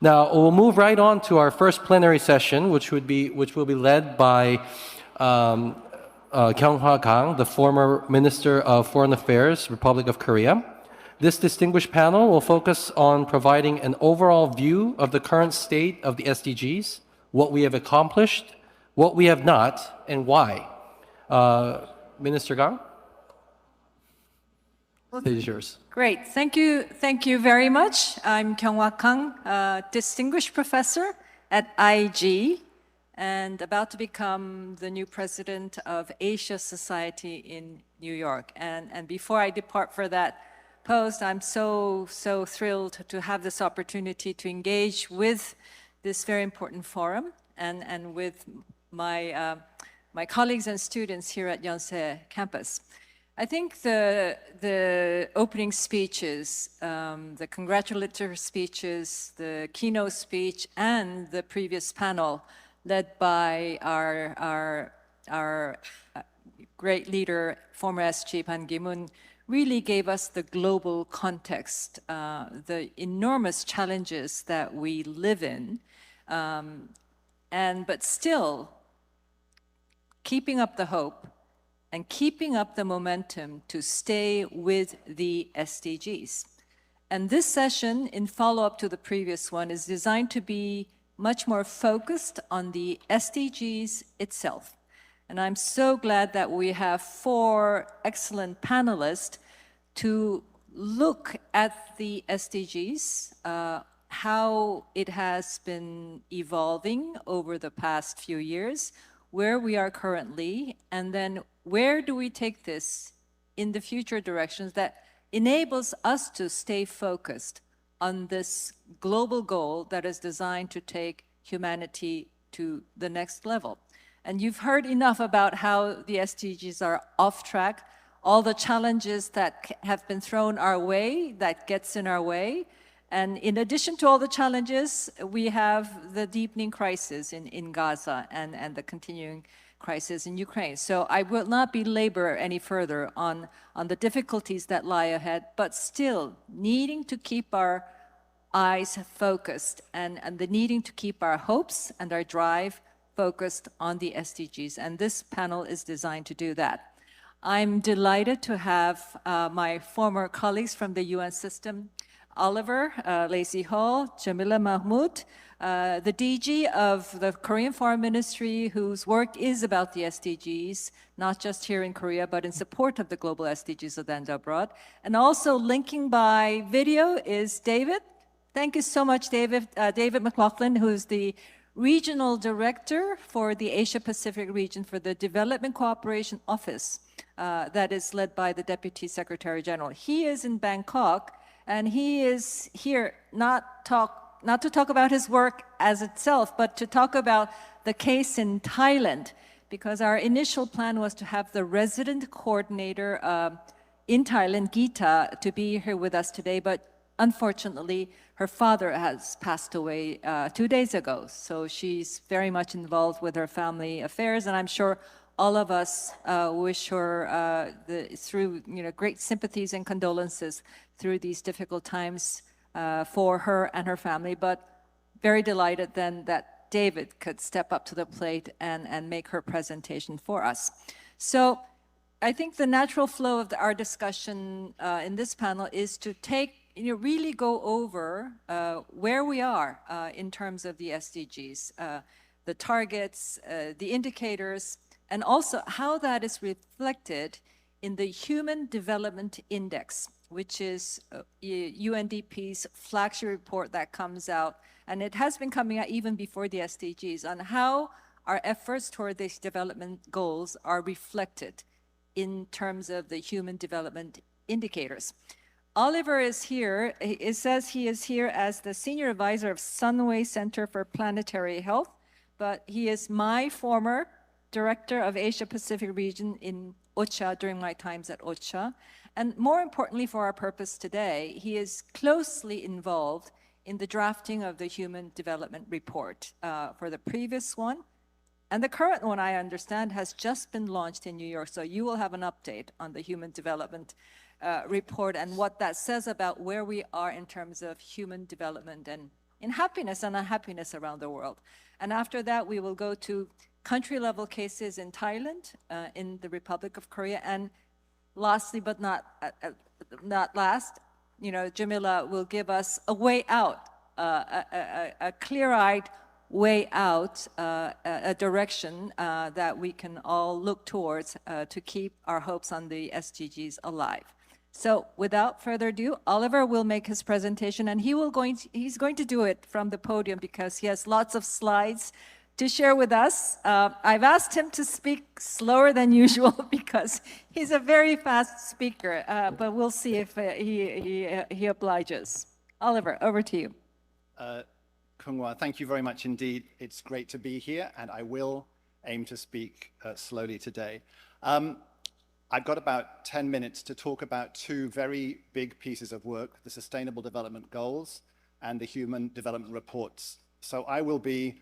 Now, we'll move right on to our first plenary session, which will be led by Kyung-hwa Kang, the former Minister of Foreign Affairs, Republic of Korea. This distinguished panel will focus on providing an overall view of the current state of the SDGs, what we have accomplished, what we have not, and why. Minister Kang? Stage is yours. Great. Thank you very much. I'm Kyung-hwa Kang, distinguished professor at IG and about to become the new president of Asia Society in New York. And before I depart for that post, I'm so thrilled to have this opportunity to engage with this very important forum and with my colleagues and students here at Yonsei campus. I think the opening speeches, the congratulatory speeches, the keynote speech, and the previous panel led by our great leader, former SG Ban Ki-moon, really gave us the global context, the enormous challenges that we live in, but still keeping up the hope and keeping up the momentum to stay with the SDGs. And this session, in follow-up to the previous one, is designed to be much more focused on the SDGs itself. And I'm so glad that we have 4 excellent panelists to look at the SDGs, how it has been evolving over the past few years, where we are currently, and then where do we take this in the future directions that enables us to stay focused on this global goal that is designed to take humanity to the next level. And you've heard enough about how the SDGs are off track, all the challenges that have been thrown our way, that gets in our way. And in addition to all the challenges, we have the deepening crisis in Gaza and the continuing crisis in Ukraine. So I will not belabor any further on the difficulties that lie ahead, but still needing to keep our eyes focused and the needing to keep our hopes and our drive focused on the SDGs. And this panel is designed to do that. I'm delighted to have my former colleagues from the UN system, Oliver, Lacey Hall, Jamila Mahmood, the DG of the Korean Foreign Ministry, whose work is about the SDGs, not just here in Korea, but in support of the global SDGs and abroad. And also linking by video is David. Thank you so much, David. David McLaughlin, who's the Regional Director for the Asia-Pacific region for the Development Cooperation Office that is led by the Deputy Secretary General. He is in Bangkok, and he is here not to talk about his work as itself, but to talk about the case in Thailand, because our initial plan was to have the resident coordinator in Thailand, Geeta, to be here with us today, but unfortunately, her father has passed away 2 days ago. So she's very much involved with her family affairs, and I'm sure all of us wish her through great sympathies and condolences through these difficult times for her and her family. But very delighted then that David could step up to the plate and make her presentation for us. So I think the natural flow of our discussion in this panel is to really go over where we are in terms of the SDGs, the targets, the indicators, and also how that is reflected in the Human Development Index, which is UNDP's flagship report that comes out, and it has been coming out even before the SDGs, on how our efforts toward these development goals are reflected in terms of the Human Development Indicators. Oliver is here. It says he is here as the Senior Advisor of Sunway Center for Planetary Health, but he is my former Director of Asia Pacific region in OCHA during my times at OCHA. And more importantly for our purpose today, he is closely involved in the drafting of the Human Development Report for the previous one. And the current one, I understand, has just been launched in New York. So you will have an update on the Human Development Report and what that says about where we are in terms of human development and in happiness and unhappiness around the world. And after that, we will go to country-level cases in Thailand, in the Republic of Korea, and lastly but not last, Jamila will give us a way out, a clear-eyed way out, a direction that we can all look towards to keep our hopes on the SDGs alive. So without further ado, Oliver will make his presentation, and he's going to do it from the podium because he has lots of slides to share with us. I've asked him to speak slower than usual because he's a very fast speaker, but we'll see if he obliges. Oliver, over to you. Kunwa, thank you very much indeed. It's great to be here, and I will aim to speak slowly today. I've got about 10 minutes to talk about two very big pieces of work, the Sustainable Development Goals and the Human Development Reports. So I will be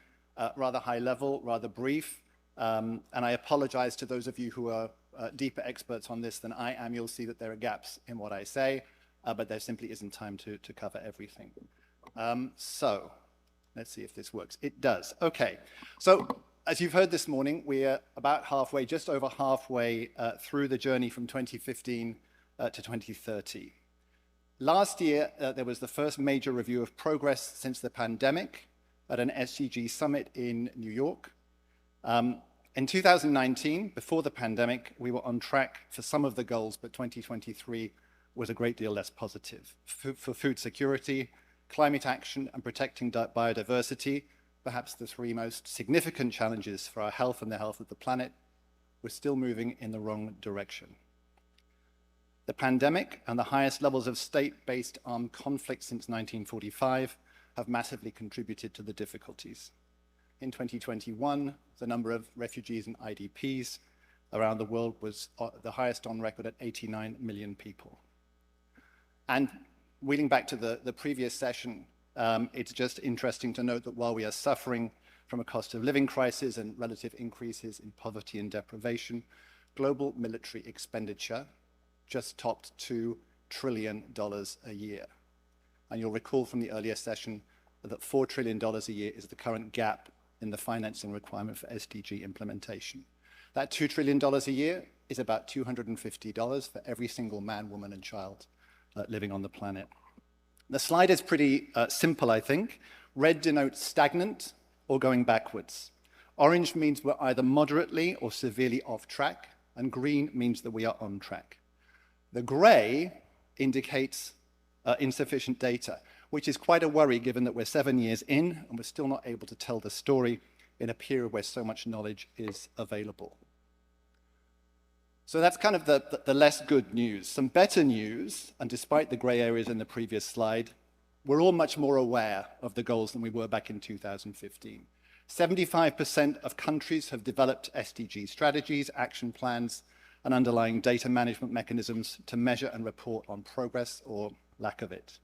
rather high level, rather brief, and I apologize to those of you who are deeper experts on this than I am. You'll see that there are gaps in what I say, but there simply isn't time to cover everything. So let's see if this works. It does. Okay. So as you've heard this morning, we are about halfway, just over halfway through the journey from 2015 to 2030. Last year, there was the first major review of progress since the pandemic at an SDG summit in New York. In 2019, before the pandemic, we were on track for some of the goals, but 2023 was a great deal less positive. For food security, climate action, and protecting biodiversity, perhaps the three most significant challenges for our health and the health of the planet, we're still moving in the wrong direction. The pandemic and the highest levels of state-based armed conflict since 1945 have massively contributed to the difficulties. In 2021, the number of refugees and IDPs around the world was the highest on record at 89 million people. And wheeling back to the previous session, it's just interesting to note that while we are suffering from a cost of living crisis and relative increases in poverty and deprivation, global military expenditure just topped $2 trillion a year. And you'll recall from the earlier session that $4 trillion a year is the current gap in the financing requirement for SDG implementation. That $2 trillion a year is about $250 for every single man, woman, and child living on the planet. The slide is pretty simple, I think. Red denotes stagnant or going backwards. Orange means we're either moderately or severely off track, and green means that we are on track. The gray indicates insufficient data, which is quite a worry given that we're 7 years in and we're still not able to tell the story in a period where so much knowledge is available. So that's kind of the less good news. Some better news, and despite the gray areas in the previous slide, we're all much more aware of the goals than we were back in 2015. 75% of countries have developed SDG strategies, action plans, and underlying data management mechanisms to measure and report on progress or lack of it.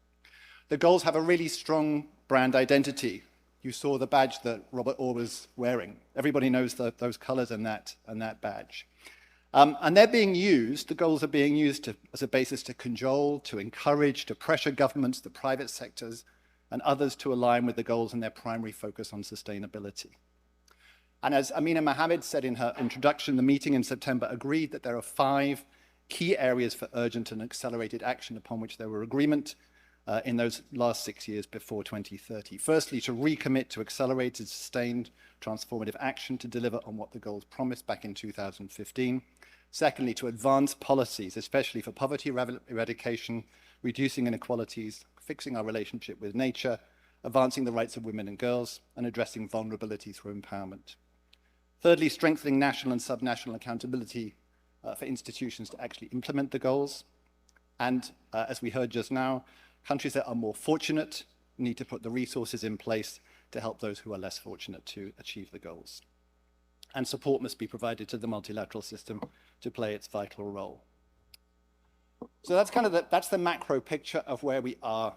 The goals have a really strong brand identity. You saw the badge that Robert Orr was wearing. Everybody knows those colors and that badge. And they're being used, the goals are being used as a basis to cajole, to encourage, to pressure governments, the private sectors, and others to align with the goals and their primary focus on sustainability. And as Amina Mohammed said in her introduction, the meeting in September agreed that there are 5 key areas for urgent and accelerated action upon which there were agreement in those last 6 years before 2030. Firstly, to recommit to accelerated, sustained, transformative action to deliver on what the goals promised back in 2015. Secondly, to advance policies, especially for poverty eradication, reducing inequalities, fixing our relationship with nature, advancing the rights of women and girls, and addressing vulnerability through empowerment. Thirdly, strengthening national and subnational accountability for institutions to actually implement the goals. And as we heard just now, countries that are more fortunate need to put the resources in place to help those who are less fortunate to achieve the goals. And support must be provided to the multilateral system to play its vital role. So that's kind of that's the macro picture of where we are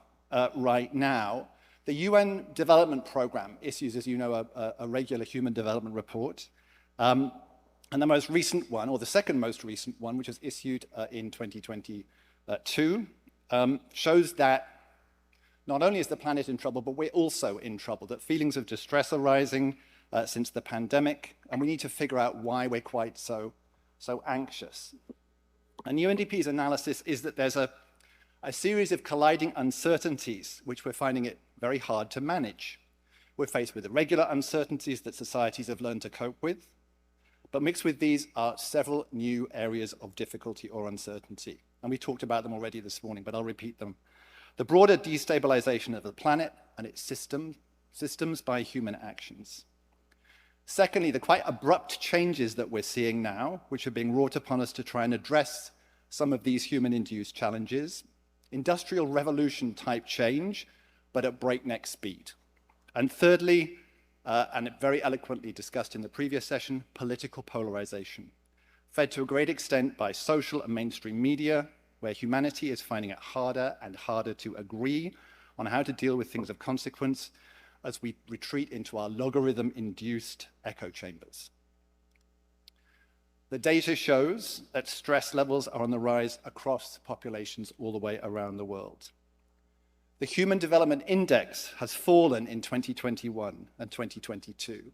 right now. The UN Development Programme issues, as you know, a regular human development report. And the most recent one, or the second most recent one, which was issued in 2022, shows that not only is the planet in trouble, but we're also in trouble, that feelings of distress are rising since the pandemic, and we need to figure out why we're quite so anxious. And UNDP's analysis is that there's a series of colliding uncertainties which we're finding it very hard to manage. We're faced with irregular uncertainties that societies have learned to cope with, but mixed with these are several new areas of difficulty or uncertainty. And we talked about them already this morning, but I'll repeat them. The broader destabilization of the planet and its systems by human actions. Secondly, the quite abrupt changes that we're seeing now, which are being wrought upon us to try and address some of these human-induced challenges. Industrial revolution type change, but at breakneck speed. And thirdly, and very eloquently discussed in the previous session, political polarization, fed to a great extent by social and mainstream media, where humanity is finding it harder and harder to agree on how to deal with things of consequence as we retreat into our logarithm-induced echo chambers. The data shows that stress levels are on the rise across populations all the way around the world. The Human Development Index has fallen in 2021 and 2022.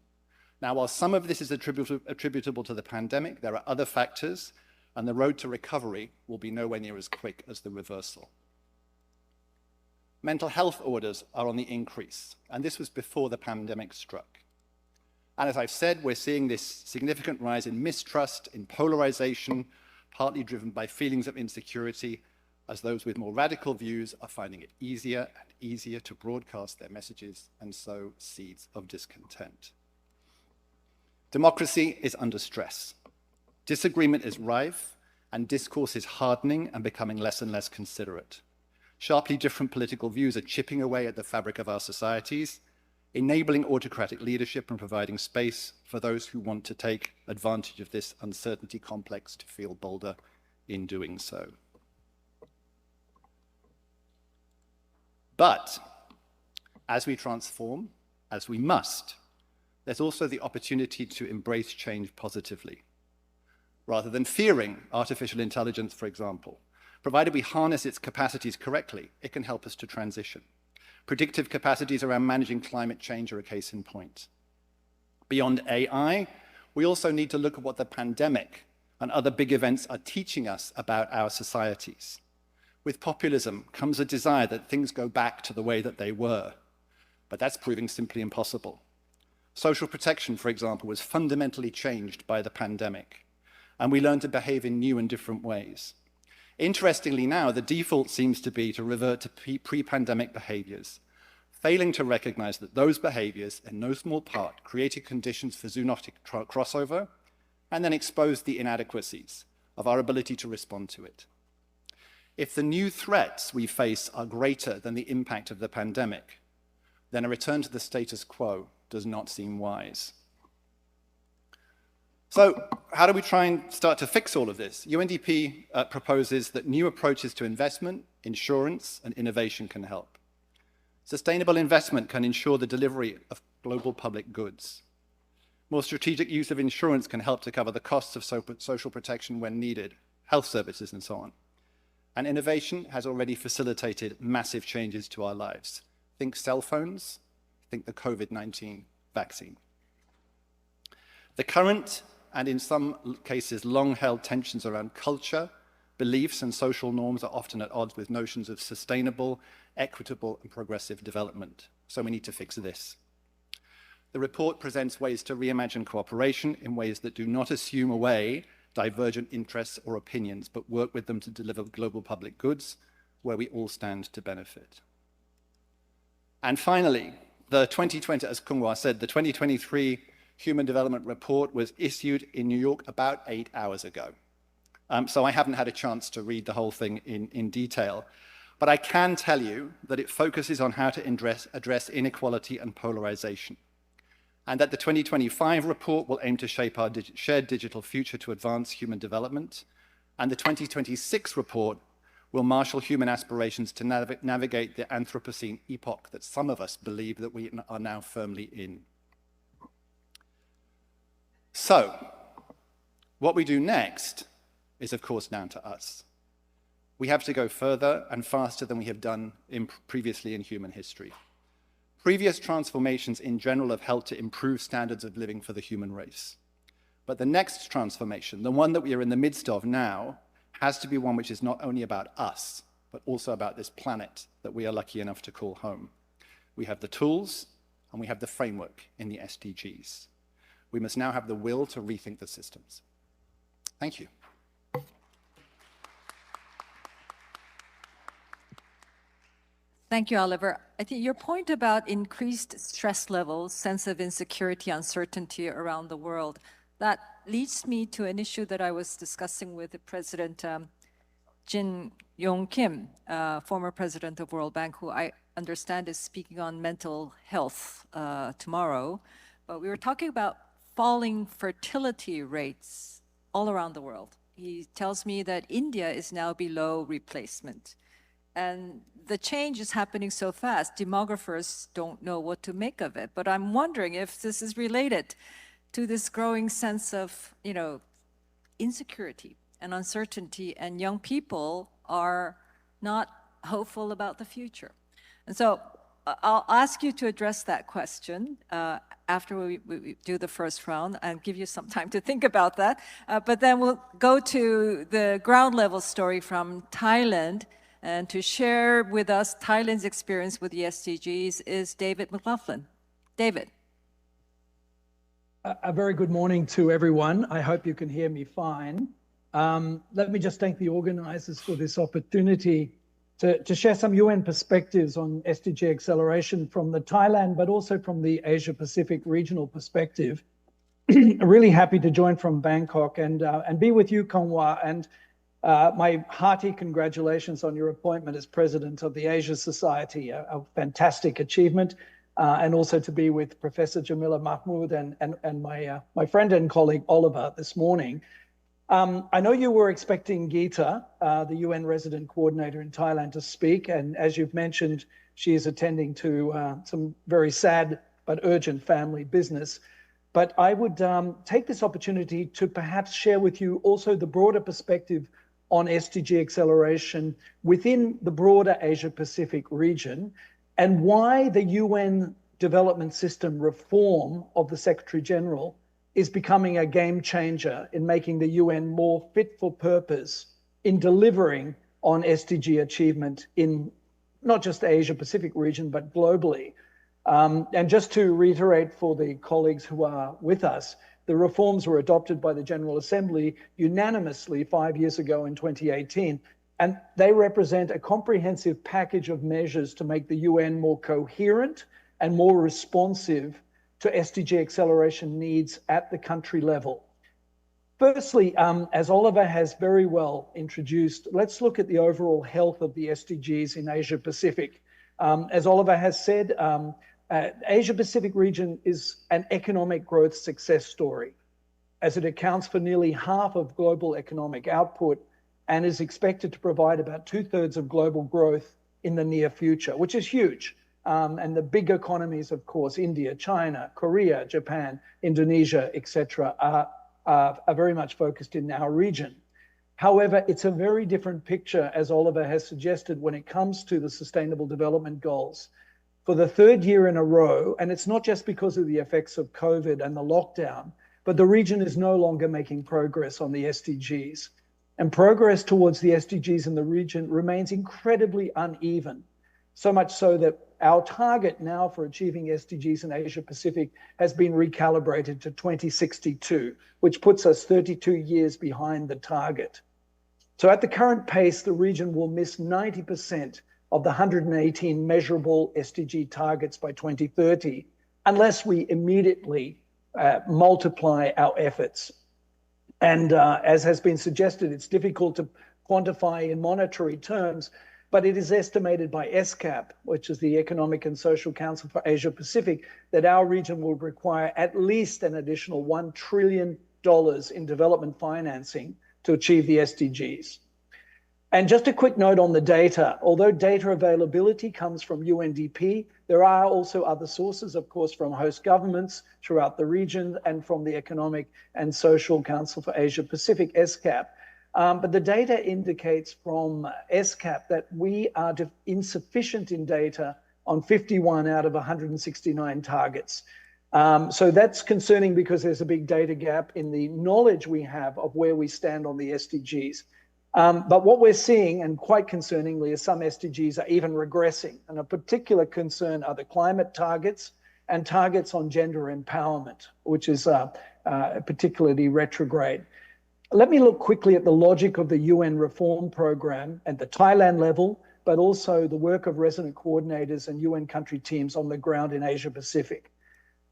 Now, while some of this is attributable to the pandemic, there are other factors, and the road to recovery will be nowhere near as quick as the reversal. Mental health orders are on the increase, and this was before the pandemic struck. And as I've said, we're seeing this significant rise in mistrust, in polarization, partly driven by feelings of insecurity, as those with more radical views are finding it easier and easier to broadcast their messages and sow seeds of discontent. Democracy is under stress. Disagreement is rife, and discourse is hardening and becoming less and less considerate. Sharply different political views are chipping away at the fabric of our societies, enabling autocratic leadership and providing space for those who want to take advantage of this uncertainty complex to feel bolder in doing so. But as we transform, as we must, there's also the opportunity to embrace change positively. Rather than fearing artificial intelligence, for example, provided we harness its capacities correctly, it can help us to transition. Predictive capacities around managing climate change are a case in point. Beyond AI, we also need to look at what the pandemic and other big events are teaching us about our societies. With populism comes a desire that things go back to the way that they were, but that's proving simply impossible. Social protection, for example, was fundamentally changed by the pandemic, and we learned to behave in new and different ways. Interestingly now, the default seems to be to revert to pre-pandemic behaviors, failing to recognize that those behaviors, in no small part, created conditions for zoonotic crossover and then exposed the inadequacies of our ability to respond to it. If the new threats we face are greater than the impact of the pandemic, then a return to the status quo does not seem wise. So how do we try and start to fix all of this? UNDP proposes that new approaches to investment, insurance, and innovation can help. Sustainable investment can ensure the delivery of global public goods. More strategic use of insurance can help to cover the costs of social protection when needed, health services, and so on. And innovation has already facilitated massive changes to our lives. Think cell phones, think the COVID-19 vaccine. The current, and in some cases long-held tensions around culture, beliefs, and social norms are often at odds with notions of sustainable, equitable, and progressive development. So we need to fix this. The report presents ways to reimagine cooperation in ways that do not assume away divergent interests or opinions, but work with them to deliver global public goods where we all stand to benefit. And finally, the 2020, as Kung-Hwa said, the 2023 Human Development Report was issued in New York about 8 hours ago. So I haven't had a chance to read the whole thing in detail, but I can tell you that it focuses on how to address inequality and polarization, and that the 2025 report will aim to shape our shared digital future to advance human development, and the 2026 report will marshal human aspirations to navigate the Anthropocene epoch that some of us believe that we are now firmly in. So, what we do next is, of course, down to us. We have to go further and faster than we have done previously in human history. Previous transformations in general have helped to improve standards of living for the human race. But the next transformation, the one that we are in the midst of now, has to be one which is not only about us, but also about this planet that we are lucky enough to call home. We have the tools and we have the framework in the SDGs. We must now have the will to rethink the systems. Thank you. Thank you, Oliver. I think your point about increased stress levels, sense of insecurity, uncertainty around the world, that leads me to an issue that I was discussing with the President Jin Yong Kim, former president of World Bank, who I understand is speaking on mental health tomorrow. But we were talking about falling fertility rates all around the world. He tells me that India is now below replacement. And the change is happening so fast, demographers don't know what to make of it. But I'm wondering if this is related to this growing sense of, insecurity and uncertainty, and young people are not hopeful about the future. And so I'll ask you to address that question after we do the first round and give you some time to think about that. But then we'll go to the ground level story from Thailand. And to share with us Thailand's experience with the SDGs is David McLaughlin. David. A very good morning to everyone. I hope you can hear me fine. Let me just thank the organizers for this opportunity to share some UN perspectives on SDG acceleration from the Thailand, but also from the Asia-Pacific regional perspective. Really happy to join from Bangkok and be with you, Kongwa, and my hearty congratulations on your appointment as president of the Asia Society, a fantastic achievement, and also to be with Professor Jamila Mahmood and my friend and colleague Oliver this morning. I know you were expecting Geeta, the UN resident coordinator in Thailand, to speak, and as you've mentioned, she is attending to some very sad but urgent family business. But I would take this opportunity to perhaps share with you also the broader perspective on SDG acceleration within the broader Asia-Pacific region, and why the UN development system reform of the Secretary General is becoming a game changer in making the UN more fit for purpose in delivering on SDG achievement in not just the Asia-Pacific region, but globally. And just to reiterate for the colleagues who are with us, the reforms were adopted by the General Assembly unanimously 5 years ago in 2018, and they represent a comprehensive package of measures to make the UN more coherent and more responsive to SDG acceleration needs at the country level. Firstly, as Oliver has very well introduced, let's look at the overall health of the SDGs in Asia Pacific. As Oliver has said, Asia Pacific region is an economic growth success story, as it accounts for nearly half of global economic output and is expected to provide about 2/3 of global growth in the near future, which is huge. And the big economies, of course, India, China, Korea, Japan, Indonesia, etc., are very much focused in our region. However, it's a very different picture, as Oliver has suggested, when it comes to the Sustainable Development Goals. For the third year in a row, and it's not just because of the effects of COVID and the lockdown, but the region is no longer making progress on the SDGs. And progress towards the SDGs in the region remains incredibly uneven. So much so that our target now for achieving SDGs in Asia Pacific has been recalibrated to 2062, which puts us 32 years behind the target. So at the current pace, the region will miss 90% of the 118 measurable SDG targets by 2030, unless we immediately multiply our efforts. And as has been suggested, it's difficult to quantify in monetary terms, but it is estimated by ESCAP, which is the Economic and Social Council for Asia Pacific, that our region will require at least an additional $1 trillion in development financing to achieve the SDGs. And just a quick note on the data. Although data availability comes from UNDP, there are also other sources, of course, from host governments throughout the region and from the Economic and Social Council for Asia Pacific, ESCAP. But the data indicates from SCAP that we are insufficient in data on 51 out of 169 targets. So that's concerning because there's a big data gap in the knowledge we have of where we stand on the SDGs. But what we're seeing, and quite concerningly, is some SDGs are even regressing. And a particular concern are the climate targets and targets on gender empowerment, which is particularly retrograde. Let me look quickly at the logic of the UN reform program at the Thailand level, but also the work of resident coordinators and UN country teams on the ground in Asia Pacific.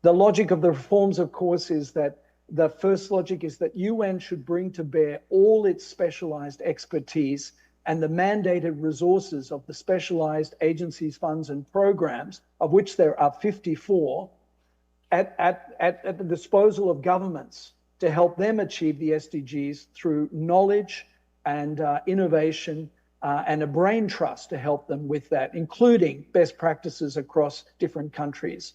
The logic of the reforms, of course, is that the first logic is that UN should bring to bear all its specialized expertise and the mandated resources of the specialized agencies, funds, and programs, of which there are 54, at the disposal of governments to help them achieve the SDGs through knowledge and innovation and a brain trust to help them with that, including best practices across different countries.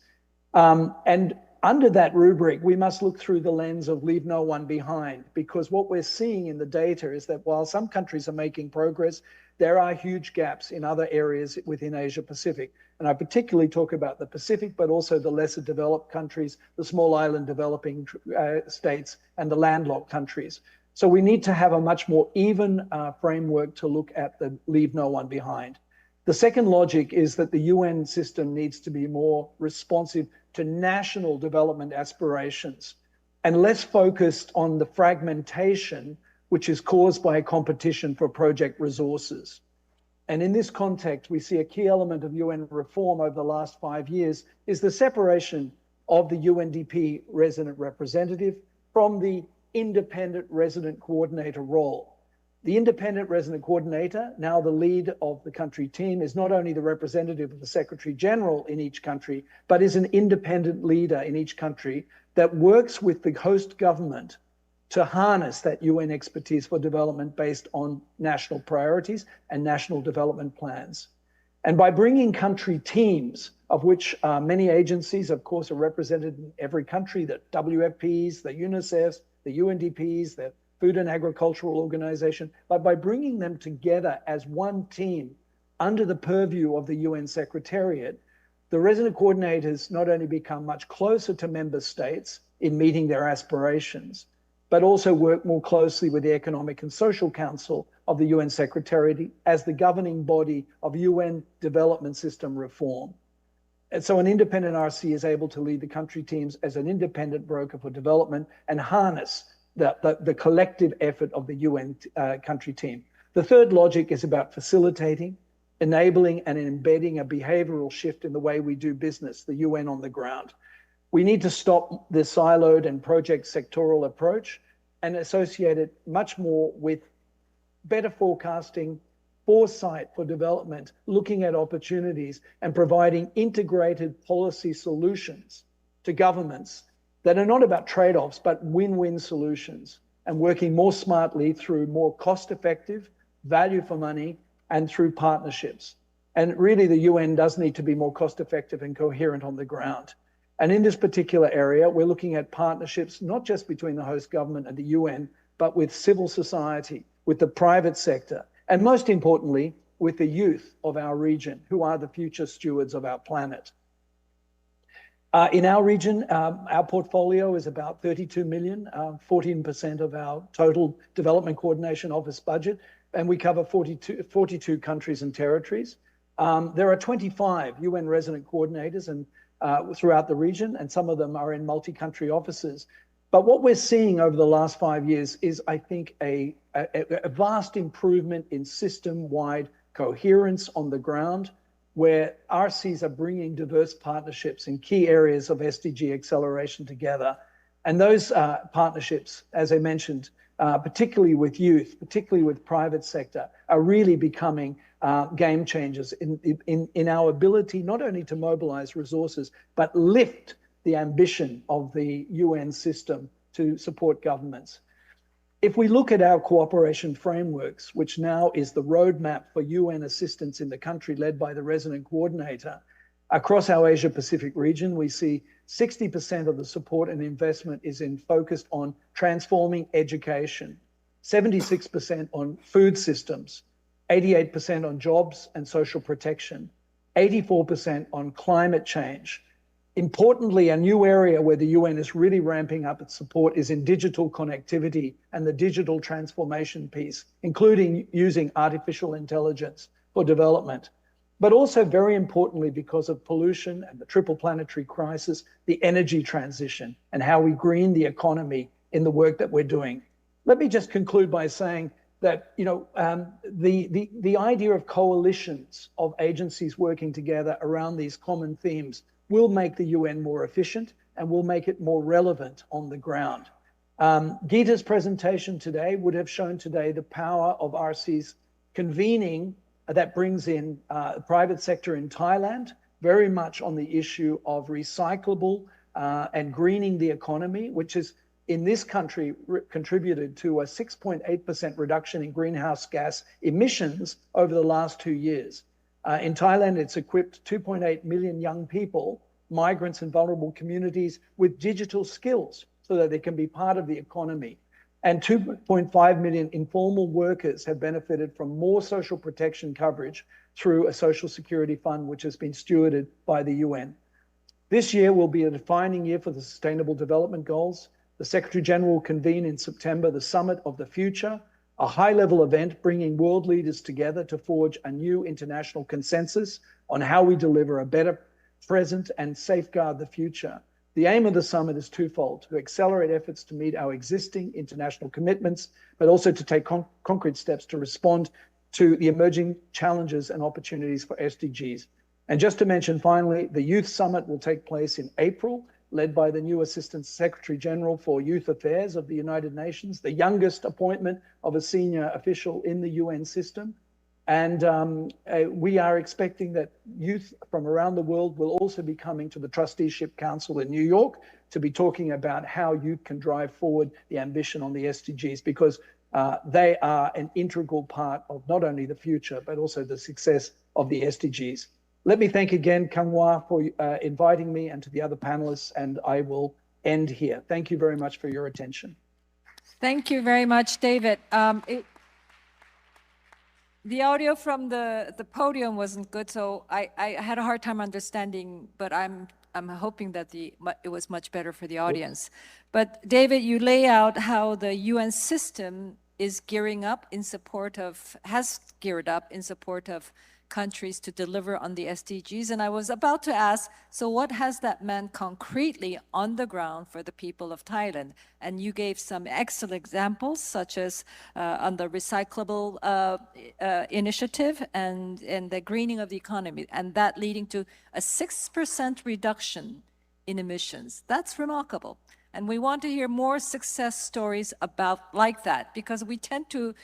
And under that rubric, we must look through the lens of leave no one behind, because what we're seeing in the data is that while some countries are making progress, there are huge gaps in other areas within Asia Pacific. And I particularly talk about the Pacific, but also the lesser developed countries, the small island developing states, and the landlocked countries. So we need to have a much more even framework to look at the leave no one behind. The second logic is that the UN system needs to be more responsive to national development aspirations and less focused on the fragmentation which is caused by a competition for project resources. And in this context, we see a key element of UN reform over the last 5 years is the separation of the UNDP resident representative from the independent resident coordinator role. The independent resident coordinator, now the lead of the country team, is not only the representative of the Secretary General in each country, but is an independent leader in each country that works with the host government to harness that UN expertise for development based on national priorities and national development plans. And by bringing country teams, of which many agencies, of course, are represented in every country, the WFPs, the UNICEFs, the UNDPs, the Food and Agricultural Organization, but by bringing them together as one team under the purview of the UN Secretariat, the resident coordinators not only become much closer to member states in meeting their aspirations, but also work more closely with the Economic and Social Council of the UN Secretariat as the governing body of UN development system reform. And so an independent RC is able to lead the country teams as an independent broker for development and harness the collective effort of the UN country team. The third logic is about facilitating, enabling, and embedding a behavioral shift in the way we do business, the UN on the ground. We need to stop the siloed and project sectoral approach and associate it much more with better forecasting, foresight for development, looking at opportunities, and providing integrated policy solutions to governments that are not about trade-offs, but win-win solutions, and working more smartly through more cost-effective, value for money, and through partnerships. And really, the UN does need to be more cost-effective and coherent on the ground. And in this particular area, we're looking at partnerships, not just between the host government and the UN, but with civil society, with the private sector, and most importantly, with the youth of our region, who are the future stewards of our planet. In our region, our portfolio is about 32 million, 14% of our total Development Coordination Office budget, and we cover 42 countries and territories. There are 25 UN resident coordinators and throughout the region, and some of them are in multi-country offices. But what we're seeing over the last 5 years is, I think, a vast improvement in system-wide coherence on the ground, where RCs are bringing diverse partnerships in key areas of SDG acceleration together. And those partnerships, as I mentioned, particularly with youth, particularly with private sector, are really becoming game changers in our ability not only to mobilize resources, but lift the ambition of the UN system to support governments. If we look at our cooperation frameworks, which now is the roadmap for UN assistance in the country led by the resident coordinator, across our Asia Pacific region, we see 60% of the support and investment is focused on transforming education, 76% on food systems, 88% on jobs and social protection, 84% on climate change. Importantly, a new area where the UN is really ramping up its support is in digital connectivity and the digital transformation piece, including using artificial intelligence for development. But also, very importantly, because of pollution and the triple planetary crisis, the energy transition and how we green the economy in the work that we're doing. Let me just conclude by saying that the idea of coalitions of agencies working together around these common themes will make the UN more efficient and will make it more relevant on the ground. Geeta's presentation today would have shown today the power of RC's convening that brings in private sector in Thailand, very much on the issue of recyclable and greening the economy, which is in this country contributed to a 6.8% reduction in greenhouse gas emissions over the last 2 years. In Thailand, it's equipped 2.8 million young people, migrants and vulnerable communities, with digital skills so that they can be part of the economy. And 2.5 million informal workers have benefited from more social protection coverage through a social security fund, which has been stewarded by the UN. This year will be a defining year for the Sustainable Development Goals. The Secretary General will convene in September the Summit of the Future, a high-level event bringing world leaders together to forge a new international consensus on how we deliver a better present and safeguard the future. The aim of the summit is twofold: to accelerate efforts to meet our existing international commitments, but also to take concrete steps to respond to the emerging challenges and opportunities for SDGs. And just to mention finally, the Youth Summit will take place in April, led by the new Assistant Secretary General for Youth Affairs of the United Nations, the youngest appointment of a senior official in the UN system. And we are expecting that youth from around the world will also be coming to the Trusteeship Council in New York to be talking about how youth can drive forward the ambition on the SDGs, because they are an integral part of not only the future, but also the success of the SDGs. Let me thank again Kang Wah for inviting me, and to the other panelists, and I will end here. Thank you very much for your attention. Thank you very much, David. The audio from the podium wasn't good, so I had a hard time understanding, but I'm hoping that it was much better for the audience. But David, you lay out how the UN system is gearing up in support of, has geared up in support of countries to deliver on the SDGs. And I was about to ask, so what has that meant concretely on the ground for the people of Thailand? And you gave some excellent examples, such as on the recyclable initiative and the greening of the economy, and that leading to a 6% reduction in emissions. That's remarkable. And we want to hear more success stories about like that, because we tend to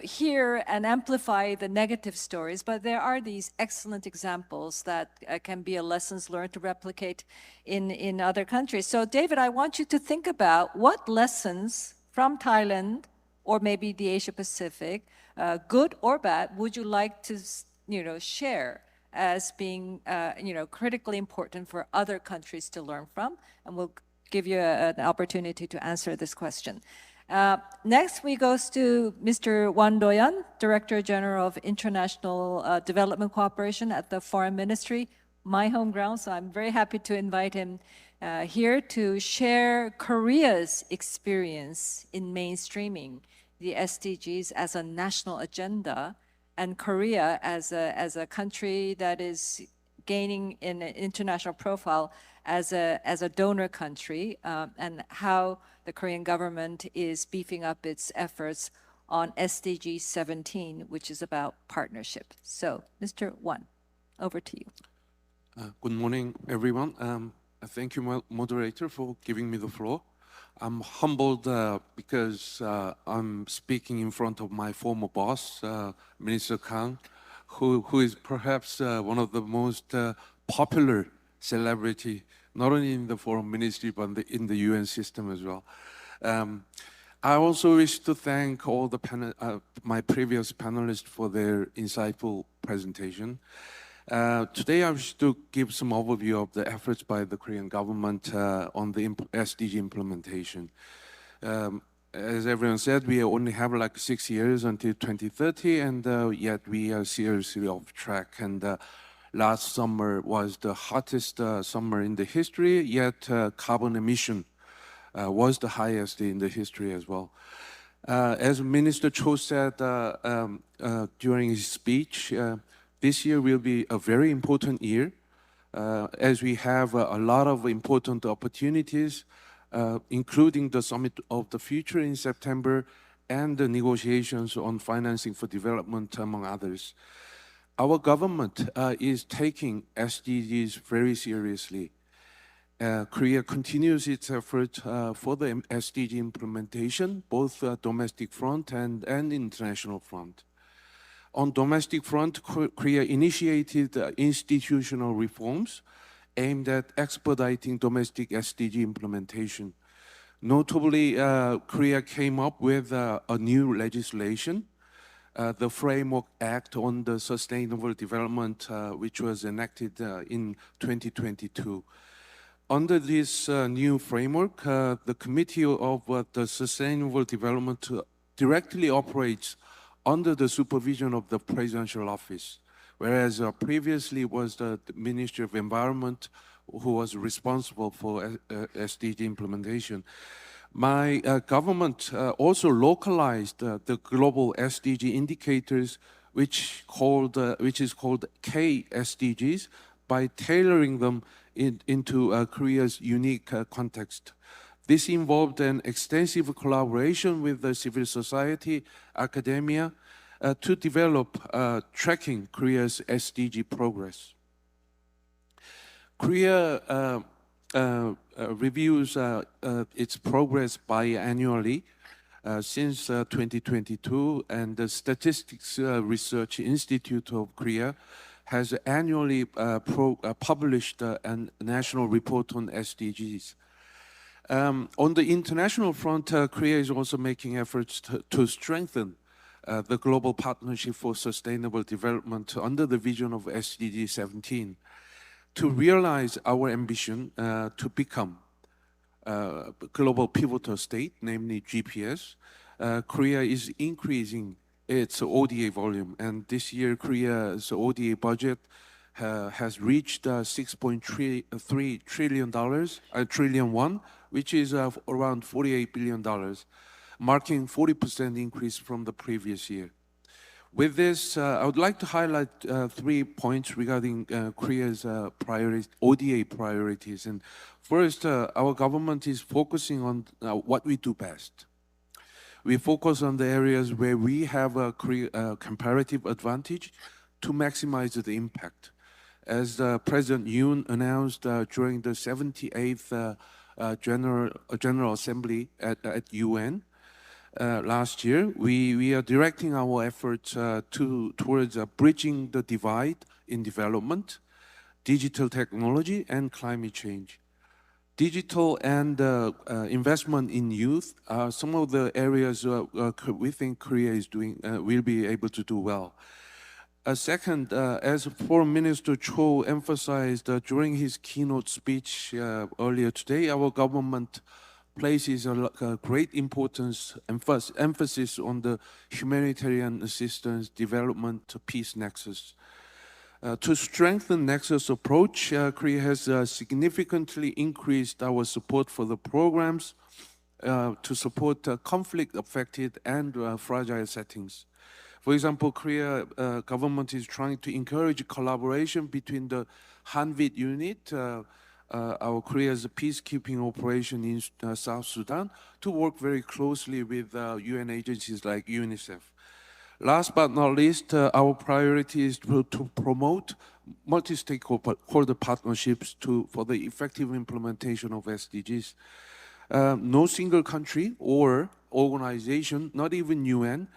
hear and amplify the negative stories, but there are these excellent examples that can be a lessons learned to replicate in other countries. So David, I want you to think about what lessons from Thailand, or maybe the Asia Pacific, good or bad, would you like to share as being critically important for other countries to learn from? And we'll give you an opportunity to answer this question. Next, we go to Mr. Wan Doyan, Director General of International Development Cooperation at the Foreign Ministry, my home ground. So I'm very happy to invite him here to share Korea's experience in mainstreaming the SDGs as a national agenda, and Korea as a country that is gaining an international profile as a donor country, and how the Korean government is beefing up its efforts on SDG 17, which is about partnership. So, Mr. Wan, over to you. Good morning, everyone. Thank you, moderator, for giving me the floor. I'm humbled because I'm speaking in front of my former boss, Minister Kang, who is perhaps one of the most popular celebrity, not only in the foreign ministry, but in the UN system as well. I also wish to thank all the my previous panelists for their insightful presentation. Today I wish to give some overview of the efforts by the Korean government on the SDG implementation. as everyone said, we only have like 6 years until 2030, and yet we are seriously off track. And last summer was the hottest summer in the history, yet carbon emission was the highest in the history as well. As Minister Cho said during his speech, this year will be a very important year as we have a lot of important opportunities, including the Summit of the Future in September and the negotiations on financing for development, among others. Our government is taking SDGs very seriously. Korea continues its effort for the SDG implementation, both domestic front and international front. On domestic front, Korea initiated institutional reforms aimed at expediting domestic SDG implementation. Notably, Korea came up with a new legislation, the Framework Act on the Sustainable Development, which was enacted in 2022. Under this new framework, the Committee of the Sustainable Development directly operates under the supervision of the Presidential Office, whereas previously was the Ministry of Environment who was responsible for SDG implementation. My government also localized the global SDG indicators, which is called K-SDGs, by tailoring them into Korea's unique context. This involved an extensive collaboration with the civil society, academia, to develop tracking Korea's SDG progress. Korea reviews its progress biannually since 2022, and the Statistics Research Institute of Korea has annually published a national report on SDGs. On the international front, Korea is also making efforts to strengthen the global partnership for sustainable development under the vision of SDG 17. To realize our ambition to become a global pivotal state, namely GPS, Korea is increasing its ODA volume, and this year Korea's ODA budget has reached $6.3 trillion, which is around $48 billion, marking 40% increase from the previous year. With this, I would like to highlight 3 points regarding Korea's ODA priorities. And first, our government is focusing on what we do best. We focus on the areas where we have a comparative advantage to maximize the impact. As President Yoon announced during the 78th General Assembly at UN last year, we are directing our efforts towards bridging the divide in development, digital technology, and climate change. Digital and investment in youth are some of the areas we think Korea is doing, will be able to do well. Second, as Foreign Minister Cho emphasized during his keynote speech earlier today, our government places a great emphasis on the humanitarian assistance, development, peace nexus. To strengthen nexus approach, Korea has significantly increased our support for the programs to support conflict-affected and fragile settings. For example, Korea government is trying to encourage collaboration between the Hanvit unit, our Korea's peacekeeping operation in South Sudan, to work very closely with UN agencies like UNICEF. Last but not least, our priority is to promote multi-stakeholder partnerships for the effective implementation of SDGs. No single country or organization, not even UN,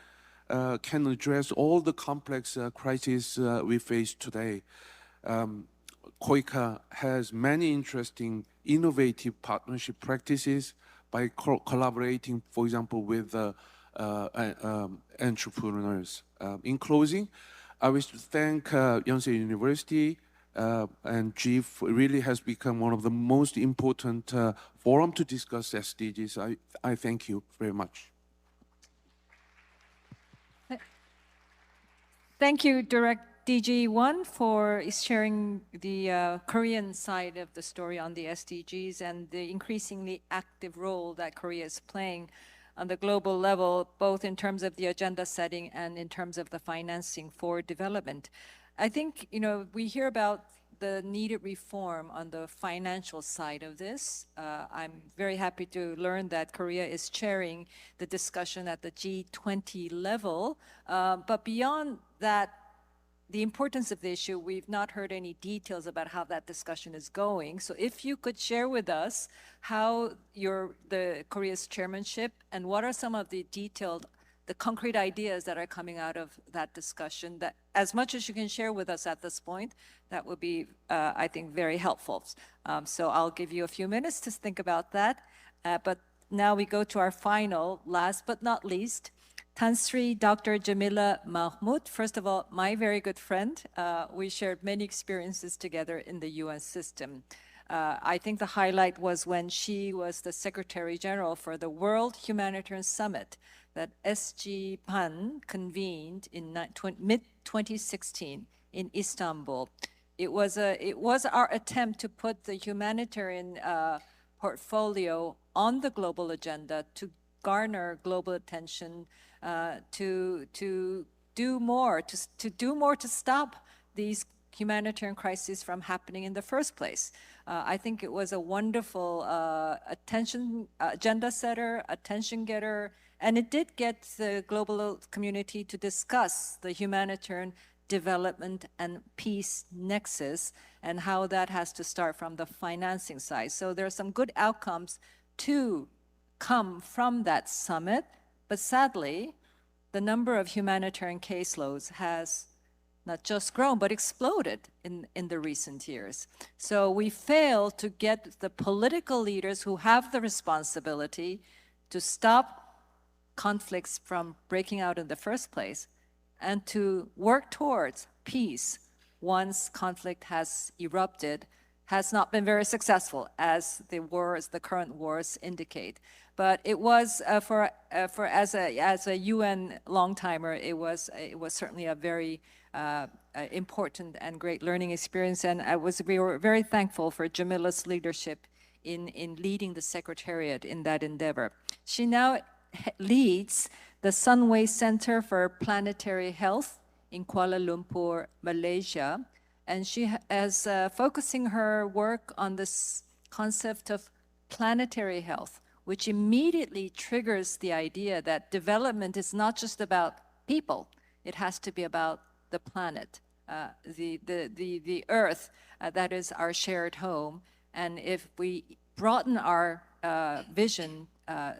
can address all the complex crises we face today. KOICA has many interesting, innovative partnership practices by collaborating, for example, with entrepreneurs. In closing, I wish to thank Yonsei University and GEEF really has become one of the most important forum to discuss SDGs. I thank you very much. Thank you, DG1, for sharing the Korean side of the story on the SDGs and the increasingly active role that Korea is playing on the global level, both in terms of the agenda setting and in terms of the financing for development. I think, we hear about the needed reform on the financial side of this. I'm very happy to learn that Korea is chairing the discussion at the G20 level. But beyond that, the importance of the issue, we've not heard any details about how that discussion is going. So if you could share with us how the Korea's chairmanship and what are some of the concrete ideas that are coming out of that discussion, that as much as you can share with us at this point, that would be, I think, very helpful. So I'll give you a few minutes to think about that. But now we go to our final, last but not least, Tan Sri Dr. Jamila Mahmood. First of all, my very good friend. We shared many experiences together in the UN system. I think the highlight was when she was the Secretary General for the World Humanitarian Summit that SG PAN convened in mid-2016 in Istanbul. It was our attempt to put the humanitarian portfolio on the global agenda to garner global attention, to do more to stop these humanitarian crises from happening in the first place. I think it was a wonderful agenda setter, attention getter, and it did get the global community to discuss the humanitarian development and peace nexus and how that has to start from the financing side. So there are some good outcomes to come from that summit, but sadly, the number of humanitarian caseloads has not just grown, but exploded in the recent years. So we failed to get the political leaders who have the responsibility to stop conflicts from breaking out in the first place and to work towards peace once conflict has erupted has not been very successful, as the current wars indicate. But it was as a UN long-timer, it was certainly a very important and great learning experience, and we were very thankful for Jamila's leadership in leading the Secretariat in that endeavor. She now leads the Sunway Center for Planetary Health in Kuala Lumpur, Malaysia, and she is focusing her work on this concept of planetary health, which immediately triggers the idea that development is not just about people, it has to be about the planet, the Earth, that is our shared home. And if we broaden our vision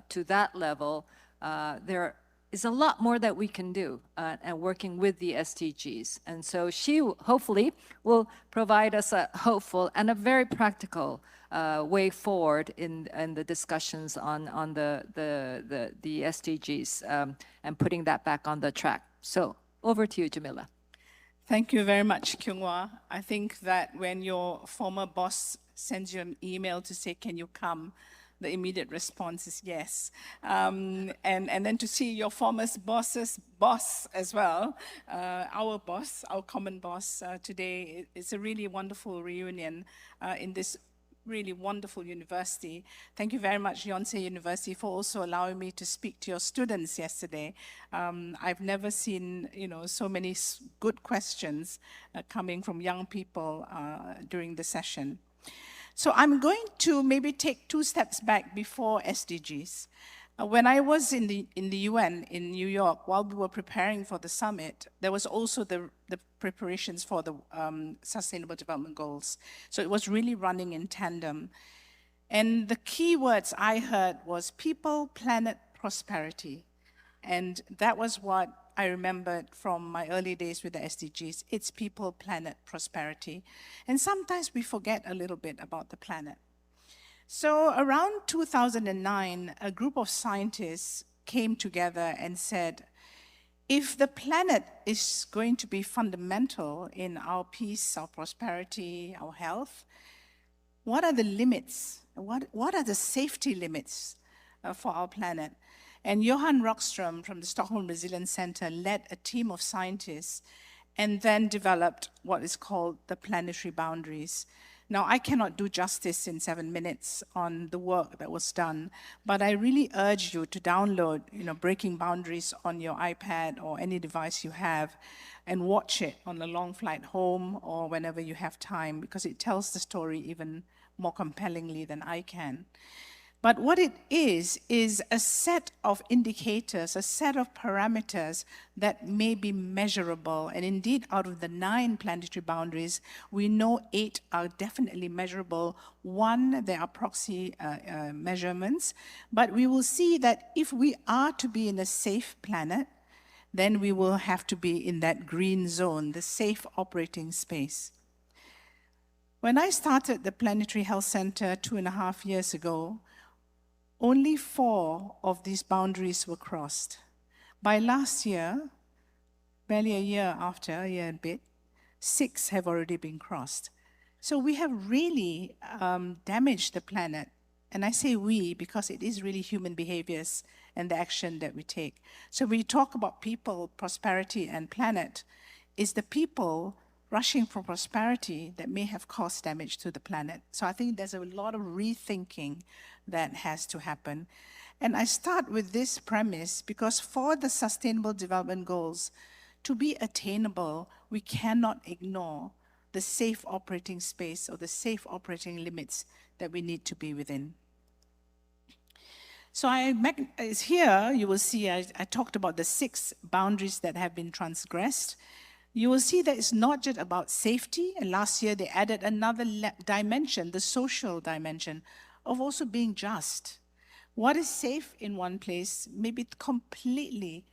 to that level, there is a lot more that we can do and working with the SDGs. And so she hopefully will provide us a hopeful and a very practical way forward in the discussions on the SDGs and putting that back on the track. So over to you, Jamila. Thank you very much, Kyunghwa. I think that when your former boss sends you an email to say, can you come? The immediate response is yes. And then to see your former boss's boss as well, our boss, our common boss today, it's a really wonderful reunion in this really wonderful university. Thank you very much, Yonsei University, for also allowing me to speak to your students yesterday. I've never seen, so many good questions coming from young people during the session. So I'm going to maybe take 2 steps back before SDGs. When I was in the UN in New York, while we were preparing for the summit, there was also the preparations for the Sustainable Development Goals. So it was really running in tandem. And the key words I heard was people, planet, prosperity. And that was what I remembered from my early days with the SDGs. It's people, planet, prosperity. And sometimes we forget a little bit about the planet. So around 2009, a group of scientists came together and said, If the planet is going to be fundamental in our peace, our prosperity, our health, what are the limits? What are the safety limits for our planet? And Johan Rockström from the Stockholm Resilience Center led a team of scientists and then developed what is called the planetary boundaries. Now, I cannot do justice in 7 minutes on the work that was done, but I really urge you to download, Breaking Boundaries on your iPad or any device you have and watch it on a long flight home or whenever you have time, because it tells the story even more compellingly than I can. But what it is a set of indicators, a set of parameters that may be measurable. And indeed, out of the 9 planetary boundaries, we know 8 are definitely measurable. 1, there are proxy measurements. But we will see that if we are to be in a safe planet, then we will have to be in that green zone, the safe operating space. When I started the Planetary Health Center 2.5 years ago, only 4 of these boundaries were crossed. By last year, barely a year after, a year and a bit, 6 have already been crossed. So we have really damaged the planet. And I say we because it is really human behaviors and the action that we take. So when we talk about people, prosperity, and planet, it's the people rushing for prosperity that may have caused damage to the planet. So I think there's a lot of rethinking that has to happen. And I start with this premise because for the Sustainable Development Goals to be attainable, we cannot ignore the safe operating space or the safe operating limits that we need to be within. So here you will see I talked about the 6 boundaries that have been transgressed. You will see that it's not just about safety, and last year they added another dimension, the social dimension, of also being just. What is safe in one place may be completely,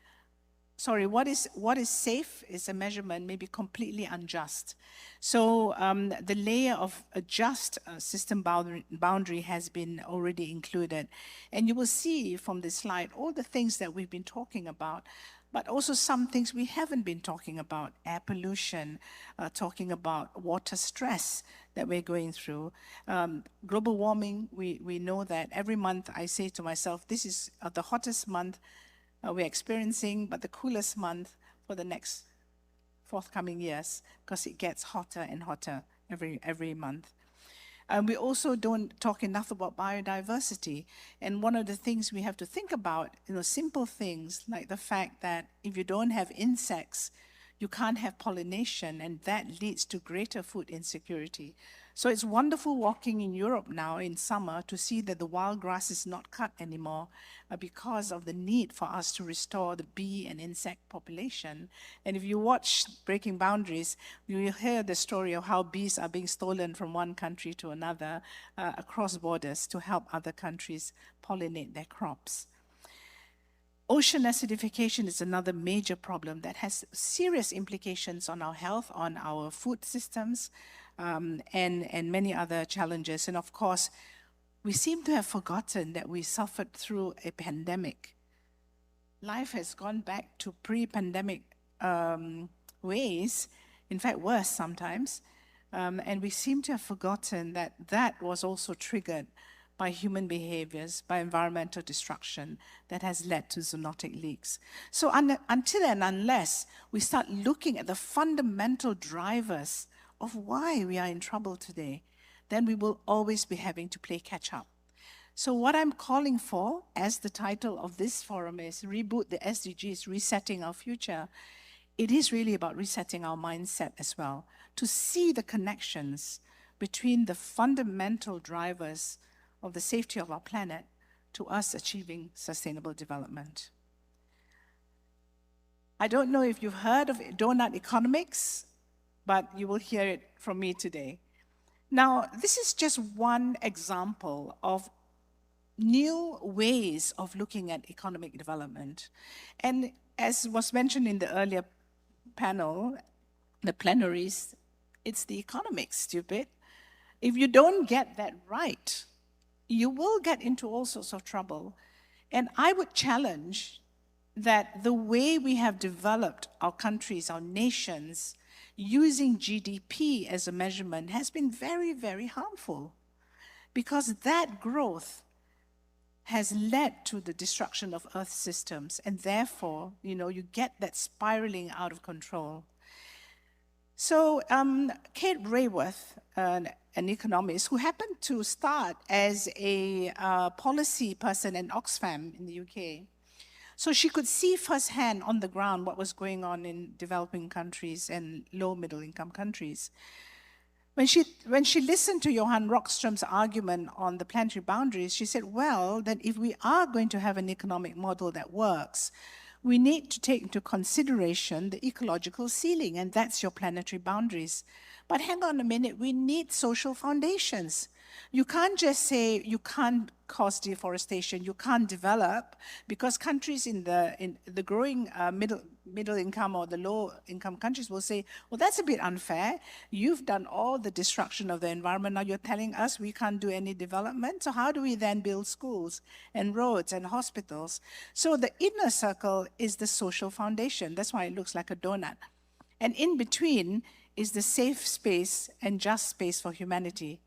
what is safe is a measurement may be completely unjust. So the layer of a just system boundary has been already included. And you will see from this slide all the things that we've been talking about, but also some things we haven't been talking about, air pollution, talking about water stress that we're going through. Global warming, we know that every month I say to myself, this is the hottest month we're experiencing, but the coolest month for the next forthcoming years, because it gets hotter and hotter every month. We also don't talk enough about biodiversity. And one of the things we have to think about, simple things like the fact that if you don't have insects, you can't have pollination, and that leads to greater food insecurity. So it's wonderful walking in Europe now in summer to see that the wild grass is not cut anymore because of the need for us to restore the bee and insect population. And if you watch Breaking Boundaries, you will hear the story of how bees are being stolen from one country to another across borders to help other countries pollinate their crops. Ocean acidification is another major problem that has serious implications on our health, on our food systems, and many other challenges. And of course, we seem to have forgotten that we suffered through a pandemic. Life has gone back to pre-pandemic ways, in fact, worse sometimes. And we seem to have forgotten that that was also triggered by human behaviors, by environmental destruction that has led to zoonotic leaks. So until and unless we start looking at the fundamental drivers of why we are in trouble today, then we will always be having to play catch up. So what I'm calling for, as the title of this forum is, Reboot the SDGs, Resetting Our Future, it is really about resetting our mindset as well, to see the connections between the fundamental drivers of the safety of our planet to us achieving sustainable development. I don't know if you've heard of donut economics, but you will hear it from me today. Now, this is just one example of new ways of looking at economic development. And as was mentioned in the earlier panel, the plenaries, it's the economics, stupid. If you don't get that right, you will get into all sorts of trouble. And I would challenge that the way we have developed our countries, our nations, using GDP as a measurement has been very, very harmful, because that growth has led to the destruction of Earth systems, and therefore, you get that spiraling out of control. So Kate Raworth, an economist who happened to start as a policy person in Oxfam in the UK, so she could see firsthand on the ground what was going on in developing countries and low middle income countries. When she listened to Johan Rockström's argument on the planetary boundaries, she said, well, that if we are going to have an economic model that works, we need to take into consideration the ecological ceiling, and that's your planetary boundaries. But hang on a minute, we need social foundations. You can't just say you can't cause deforestation, you can't develop, because countries in the growing middle income or the low income countries will say, well, that's a bit unfair. You've done all the destruction of the environment. Now you're telling us we can't do any development. So how do we then build schools and roads and hospitals? So the inner circle is the social foundation. That's why it looks like a donut. And in between is the safe space and just space for humanity.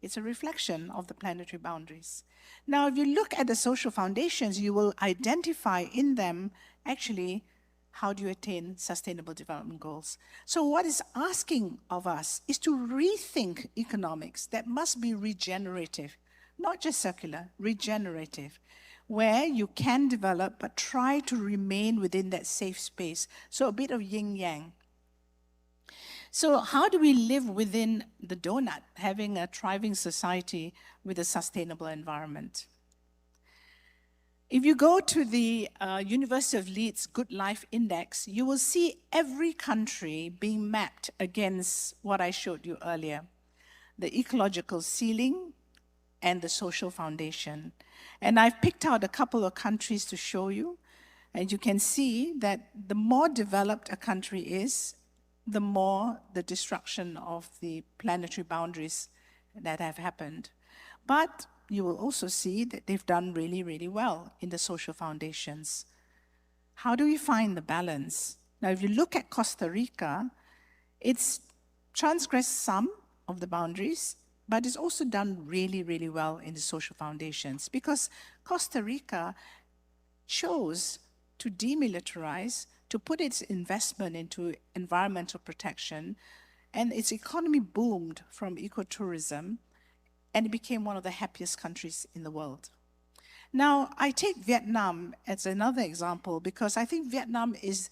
It's a reflection of the planetary boundaries. Now, if you look at the social foundations, you will identify in them, actually, how do you attain sustainable development goals? So what it's asking of us is to rethink economics that must be regenerative, not just circular, regenerative, where you can develop, but try to remain within that safe space. So a bit of yin-yang. So how do we live within the donut, having a thriving society with a sustainable environment? If you go to the University of Leeds Good Life Index, you will see every country being mapped against what I showed you earlier, the ecological ceiling and the social foundation. And I've picked out a couple of countries to show you, and you can see that the more developed a country is, the more the destruction of the planetary boundaries that have happened. But you will also see that they've done really, really well in the social foundations. How do we find the balance? Now, if you look at Costa Rica, it's transgressed some of the boundaries, but it's also done really, really well in the social foundations, because Costa Rica chose to demilitarize, to put its investment into environmental protection, and its economy boomed from ecotourism, and it became one of the happiest countries in the world. Now, I take Vietnam as another example because I think Vietnam is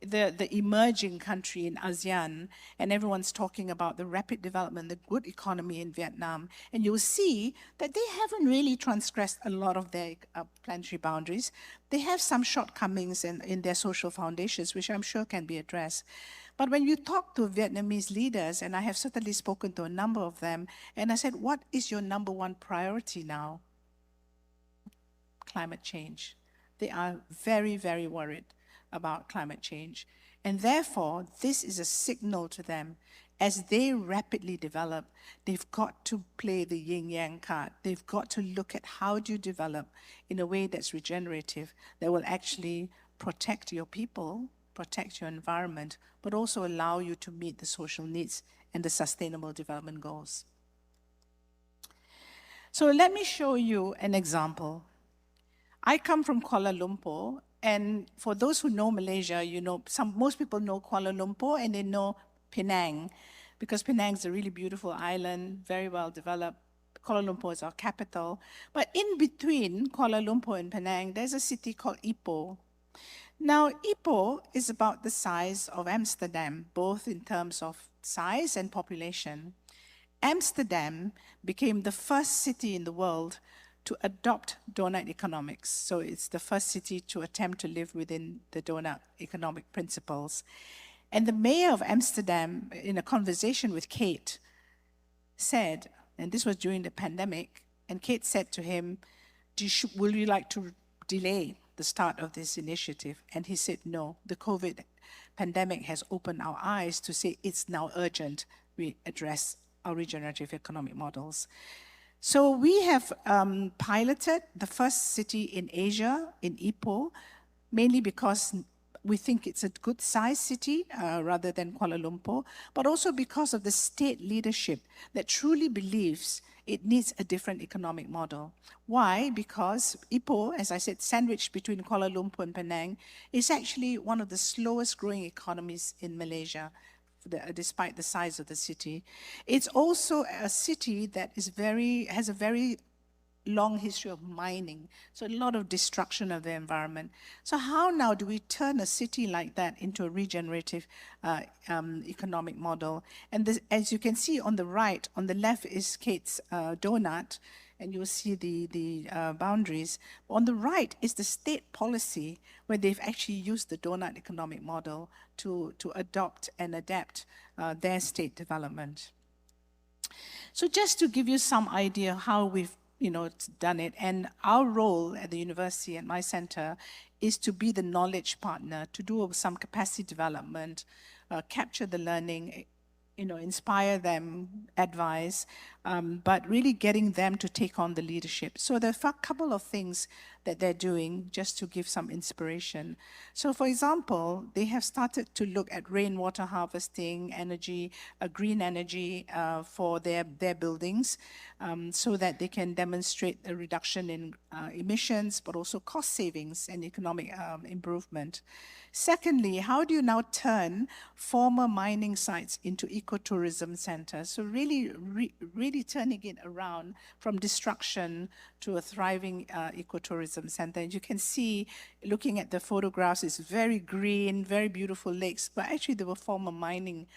the emerging country in ASEAN, and everyone's talking about the rapid development, the good economy in Vietnam, and you'll see that they haven't really transgressed a lot of their planetary boundaries. They have some shortcomings in their social foundations, which I'm sure can be addressed. But when you talk to Vietnamese leaders, and I have certainly spoken to a number of them, and I said, what is your number one priority now? Climate change. They are very, very worried about climate change. And therefore, this is a signal to them. As they rapidly develop, they've got to play the yin-yang card. They've got to look at how do you develop in a way that's regenerative, that will actually protect your people, protect your environment, but also allow you to meet the social needs and the sustainable development goals. So let me show you an example. I come from Kuala Lumpur, and for those who know Malaysia, you know, most people know Kuala Lumpur and they know Penang, because Penang is a really beautiful island, very well developed. Kuala Lumpur is our capital. But in between Kuala Lumpur and Penang, there's a city called Ipoh. Now, Ipoh is about the size of Amsterdam, both in terms of size and population. Amsterdam became the first city in the world to adopt donut economics. So it's the first city to attempt to live within the donut economic principles. And the mayor of Amsterdam, in a conversation with Kate, said, and this was during the pandemic, and Kate said to him, will you like to delay the start of this initiative? And he said, no, the COVID pandemic has opened our eyes to say it's now urgent we address our regenerative economic models. So we have piloted the first city in Asia, in Ipoh, mainly because we think it's a good size city rather than Kuala Lumpur, but also because of the state leadership that truly believes it needs a different economic model. Why? Because Ipoh, as I said, sandwiched between Kuala Lumpur and Penang, is actually one of the slowest growing economies in Malaysia, despite the size of the city. It's also a city that has a very long history of mining, so a lot of destruction of the environment. So how now do we turn a city like that into a regenerative economic model? And as you can see on the right, on the left is Kate's donut, and you'll see the boundaries. On the right is the state policy, where they've actually used the donut economic model to adopt and adapt their state development. So just to give you some idea how we've done it. And our role at the university, at my center, is to be the knowledge partner, to do some capacity development, capture the learning, inspire them, advise, but really getting them to take on the leadership. So there are a couple of things that they're doing just to give some inspiration. So for example, they have started to look at rainwater harvesting, energy, green energy for their buildings, so that they can demonstrate a reduction in emissions, but also cost savings and economic improvement. Secondly, how do you now turn former mining sites into ecotourism centers? So really turning it around from destruction to a thriving ecotourism center. And you can see, looking at the photographs, it's very green, very beautiful lakes, but actually they were former mining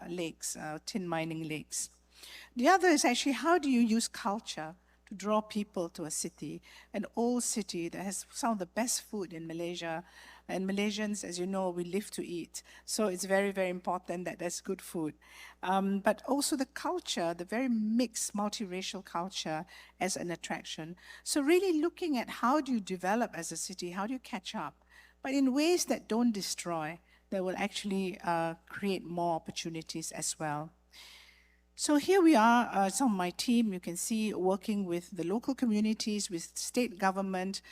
lakes, tin mining lakes. The other is actually, how do you use culture to draw people to a city, an old city that has some of the best food in Malaysia? And Malaysians, as you know, we live to eat. So it's very, very important that there's good food. But also the culture, the very mixed, multiracial culture as an attraction. So really looking at how do you develop as a city, how do you catch up, but in ways that don't destroy, that will actually create more opportunities as well. So here we are, some of my team, you can see, working with the local communities, with state government,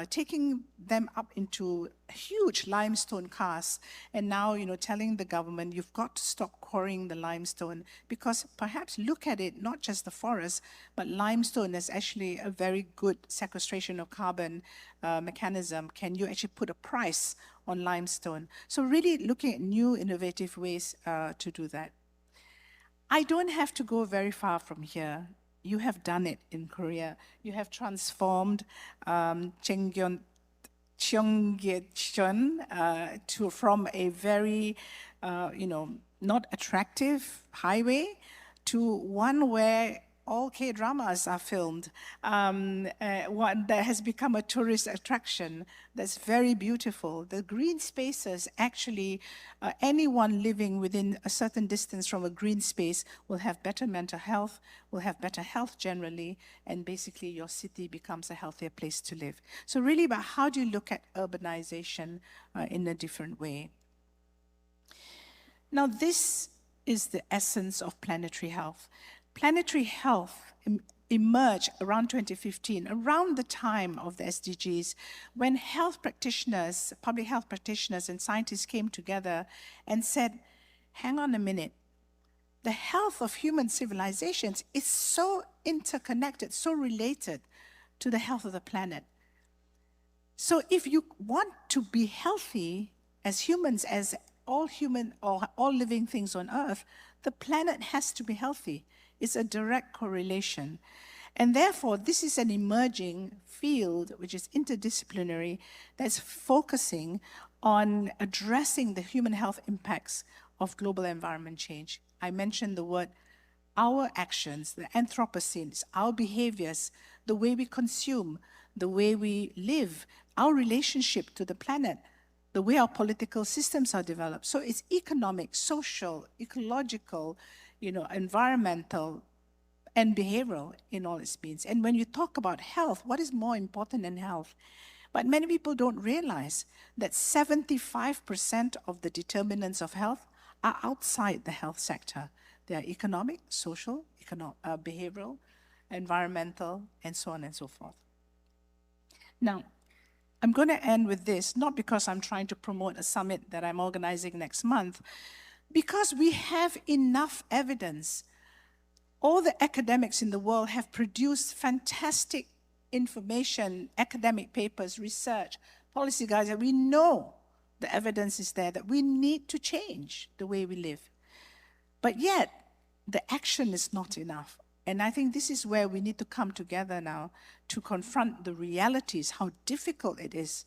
taking them up into huge limestone casts, and now, telling the government, you've got to stop quarrying the limestone, because perhaps look at it, not just the forest, but limestone is actually a very good sequestration of carbon mechanism. Can you actually put a price on limestone? So really looking at new innovative ways to do that. I don't have to go very far from here. You have done it in Korea. You have transformed Cheonggyecheon from a very, not attractive highway to one where all K-dramas are filmed, one that has become a tourist attraction that's very beautiful. The green spaces, actually, anyone living within a certain distance from a green space will have better mental health, will have better health generally, and basically your city becomes a healthier place to live. So really about how do you look at urbanization in a different way. Now this is the essence of planetary health. Planetary health emerged around 2015, around the time of the SDGs, when health practitioners, public health practitioners and scientists came together and said, hang on a minute, the health of human civilizations is so interconnected, so related to the health of the planet. So if you want to be healthy as humans, as all human or all living things on Earth, the planet has to be healthy. It's a direct correlation. And therefore, this is an emerging field, which is interdisciplinary, that's focusing on addressing the human health impacts of global environment change. I mentioned the word, our actions, the Anthropocenes, our behaviors, the way we consume, the way we live, our relationship to the planet, the way our political systems are developed. So it's economic, social, ecological, environmental, and behavioral in all its means. And when you talk about health, what is more important than health? But many people don't realize that 75% of the determinants of health are outside the health sector. They are economic, social, behavioral, environmental, and so on and so forth. Now, I'm going to end with this, not because I'm trying to promote a summit that I'm organizing next month, because we have enough evidence. All the academics in the world have produced fantastic information, academic papers, research, policy guides, and we know the evidence is there that we need to change the way we live. But yet, the action is not enough. And I think this is where we need to come together now to confront the realities, how difficult it is,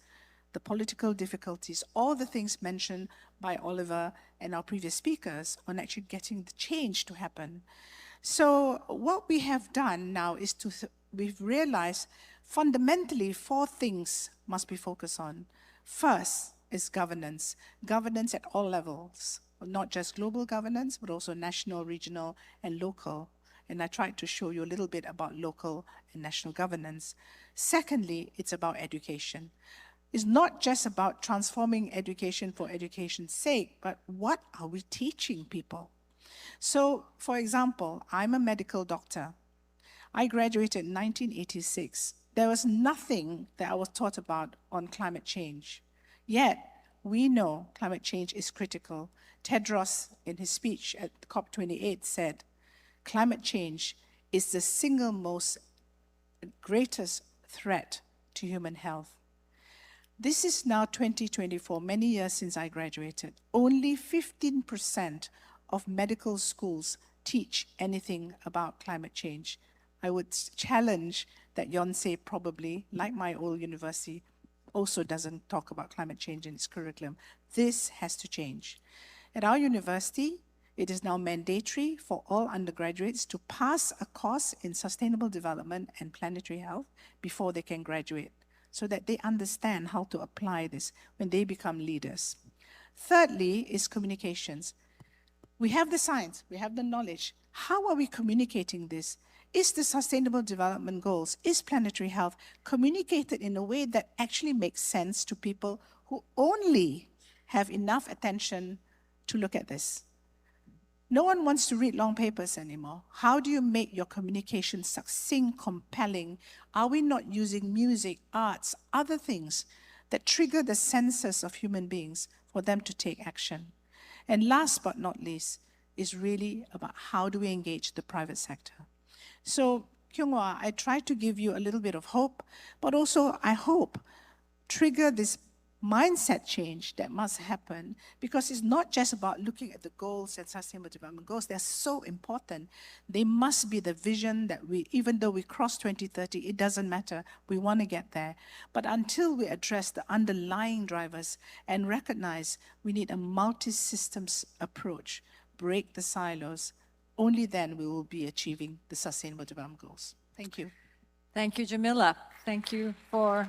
the political difficulties, all the things mentioned by Oliver and our previous speakers on actually getting the change to happen. So what we have done now is we've realized fundamentally 4 things must be focused on. First is governance at all levels, not just global governance, but also national, regional, and local. And I tried to show you a little bit about local and national governance. Secondly, it's about education. It's not just about transforming education for education's sake, but what are we teaching people? So, for example, I'm a medical doctor. I graduated in 1986. There was nothing that I was taught about on climate change. Yet, we know climate change is critical. Tedros, in his speech at COP28, said, climate change is the single most greatest threat to human health. This is now 2024, many years since I graduated. Only 15% of medical schools teach anything about climate change. I would challenge that Yonsei probably, like my old university, also doesn't talk about climate change in its curriculum. This has to change. At our university, it is now mandatory for all undergraduates to pass a course in sustainable development and planetary health before they can graduate, so that they understand how to apply this when they become leaders. Thirdly is communications. We have the science, we have the knowledge. How are we communicating this? Is the Sustainable Development Goals, is planetary health communicated in a way that actually makes sense to people who only have enough attention to look at this? No one wants to read long papers anymore. How do you make your communication succinct, compelling? Are we not using music, arts, other things that trigger the senses of human beings for them to take action? And last but not least is really about how do we engage the private sector. So, Kyung-hwa, I tried to give you a little bit of hope, but also I hope trigger this mindset change that must happen, because it's not just about looking at the goals and sustainable development goals. They're so important. They must be the vision that we, even though we cross 2030, it doesn't matter. We want to get there. But until we address the underlying drivers and recognize we need a multi-systems approach, break the silos, only then we will be achieving the sustainable development goals. Thank you. Thank you, Jamila. Thank you for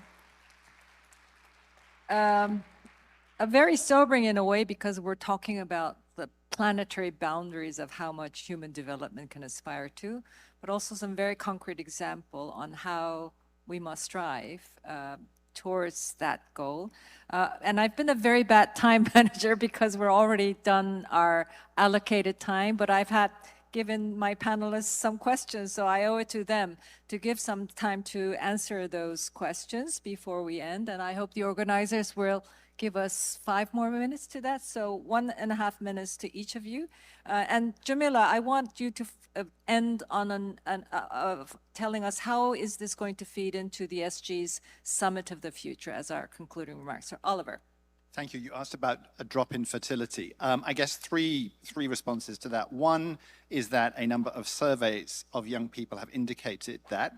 a very sobering in a way, because we're talking about the planetary boundaries of how much human development can aspire to, but also some very concrete example on how we must strive towards that goal. And I've been a very bad time manager because we're already done our allocated time, but I've had given my panelists some questions, so I owe it to them to give some time to answer those questions before we end. And I hope the organizers will give us 5 more minutes to that, so 1.5 minutes to each of you. And Jamila, I want you to end on telling us how is this going to feed into the SDGs Summit of the Future as our concluding remarks. So Oliver. Thank you. You asked about a drop in fertility. I guess three responses to that. One is that a number of surveys of young people have indicated that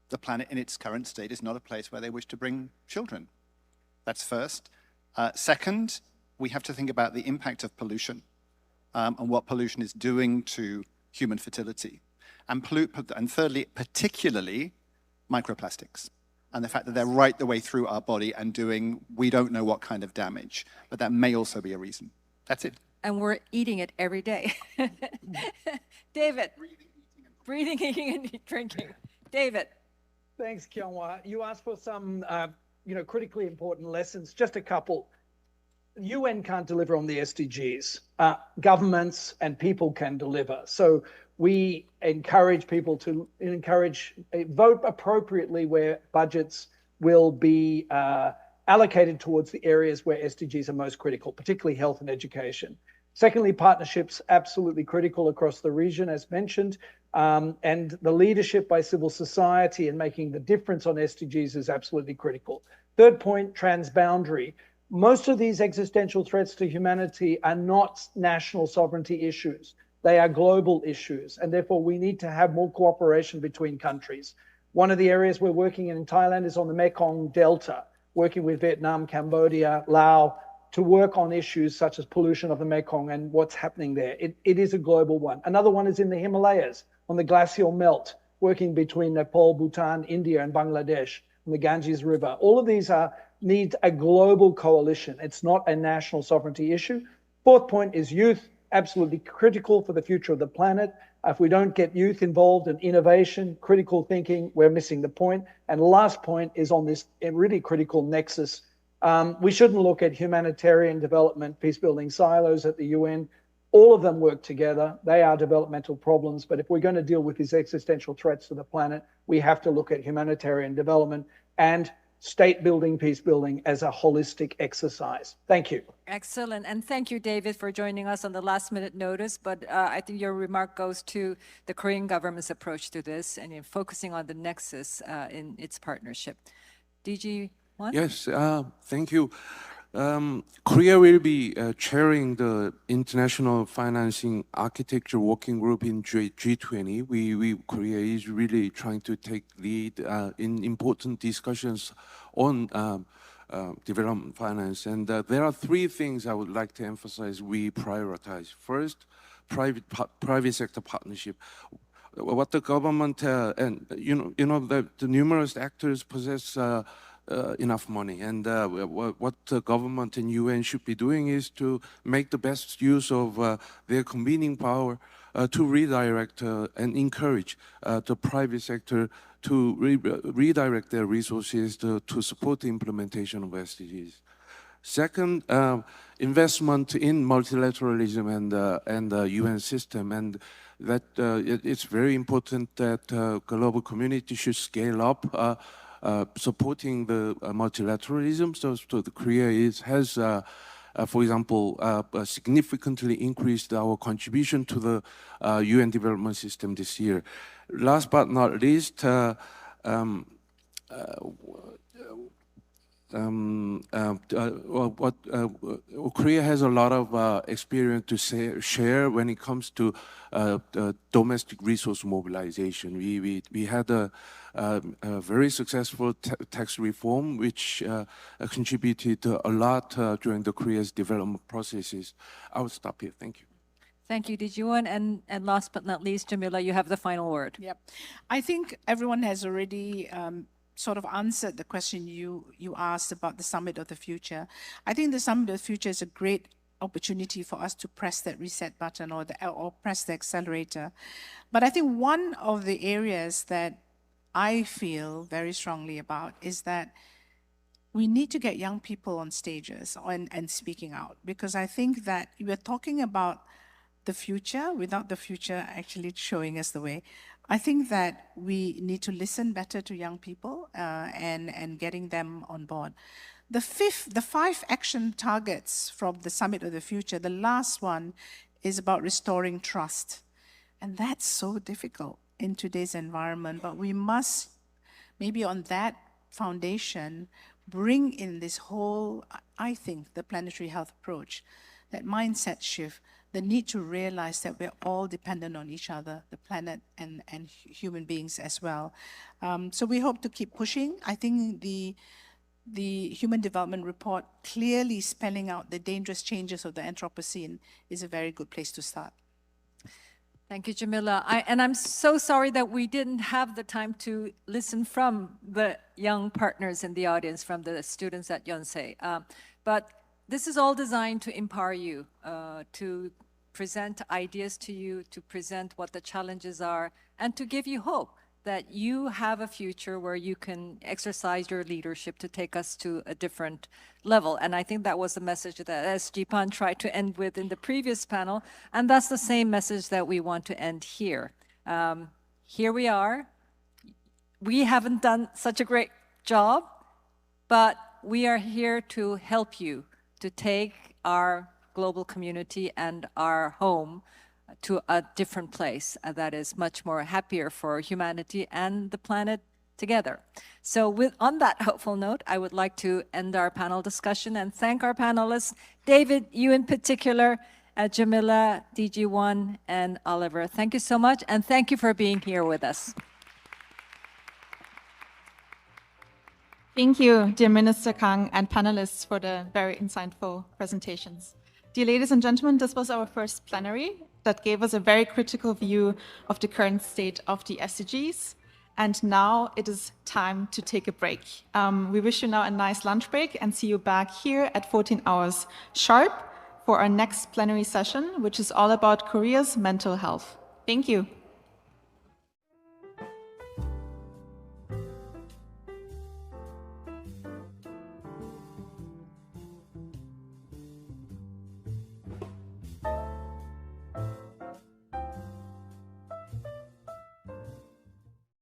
the planet in its current state is not a place where they wish to bring children. That's first. Second, we have to think about the impact of pollution and what pollution is doing to human fertility. And thirdly, particularly microplastics, and the fact that they're right the way through our body and doing, we don't know what kind of damage, but that may also be a reason. That's it. And we're eating it every day. David. Breathing, eating, and drinking. David. Thanks, Kyung-hwa. You asked for some, critically important lessons. Just a couple. UN can't deliver on the SDGs. Governments and people can deliver. So we encourage people to vote appropriately where budgets will be allocated towards the areas where SDGs are most critical, particularly health and education. Secondly, partnerships absolutely critical across the region, as mentioned, and the leadership by civil society in making the difference on SDGs is absolutely critical. Third point, transboundary. Most of these existential threats to humanity are not national sovereignty issues. They are global issues, and therefore we need to have more cooperation between countries. One of the areas we're working in Thailand is on the Mekong Delta, working with Vietnam, Cambodia, Laos, to work on issues such as pollution of the Mekong and what's happening there. It is a global one. Another one is in the Himalayas, on the glacial melt, working between Nepal, Bhutan, India, and Bangladesh, on the Ganges River. All of these need a global coalition. It's not a national sovereignty issue. Fourth point is youth, absolutely critical for the future of the planet. If we don't get youth involved in innovation, critical thinking, we're missing the point. And last point is on this really critical nexus. We shouldn't look at humanitarian development, peace-building silos at the UN. All of them work together. They are developmental problems. But if we're going to deal with these existential threats to the planet, we have to look at humanitarian development and state building, peace building as a holistic exercise. Thank you. Excellent. And thank you, David, for joining us on the last minute notice. But I think your remark goes to the Korean government's approach to this and in focusing on the nexus in its partnership. DG? Yes, thank you. Korea will be chairing the International Financing Architecture Working Group in G20. Korea is really trying to take lead in important discussions on development finance. And there are three things I would like to emphasize we prioritize. First, private sector partnership. What the government and the numerous actors possess enough money, and what the government and UN should be doing is to make the best use of their convening power to redirect and encourage the private sector to redirect their resources to support the implementation of SDGs. Second, investment in multilateralism and the UN system, and that it's very important that global community should scale up supporting the multilateralism. So the Korea has, for example, significantly increased our contribution to the UN development system this year. Last but not least, Korea has a lot of experience to share when it comes to domestic resource mobilization. We had a very successful tax reform, which contributed a lot during the Korea's development processes. I will stop here. Thank you. Thank you, Dee-Jun. And last but not least, Jamila, you have the final word. Yep. I think everyone has already sort of answered the question you asked about the Summit of the Future. I think the Summit of the Future is a great opportunity for us to press that reset button or press the accelerator. But I think one of the areas that I feel very strongly about is that we need to get young people on stages and speaking out, because I think that we're talking about the future without the future actually showing us the way. I think that we need to listen better to young people and getting them on board. The 5 action targets from the Summit of the Future, the last one is about restoring trust. And that's so difficult in today's environment, but we must, maybe on that foundation, bring in this whole, I think, the planetary health approach, that mindset shift, the need to realize that we're all dependent on each other, the planet and human beings as well. So we hope to keep pushing. I think the Human Development Report clearly spelling out the dangerous changes of the Anthropocene is a very good place to start. Thank you, Jamila. And I'm so sorry that we didn't have the time to listen from the young partners in the audience, from the students at Yonsei. But this is all designed to empower you, to present ideas to you, to present what the challenges are, and to give you hope that you have a future where you can exercise your leadership to take us to a different level. And I think that was the message that SG-Pan tried to end with in the previous panel, and that's the same message that we want to end here. Here we are. We haven't done such a great job, but we are here to help you to take our global community and our home to a different place that is much more happier for humanity and the planet together. So on that hopeful note, I would like to end our panel discussion and thank our panelists, David, you in particular, Jamila, DG1, and Oliver. Thank you so much, and thank you for being here with us. Thank you, dear Minister Kang and panelists, for the very insightful presentations. Dear ladies and gentlemen, this was our first plenary that gave us a very critical view of the current state of the SDGs. And now it is time to take a break. We wish you now a nice lunch break and see you back here at 14 hours sharp for our next plenary session, which is all about Korea's mental health. Thank you.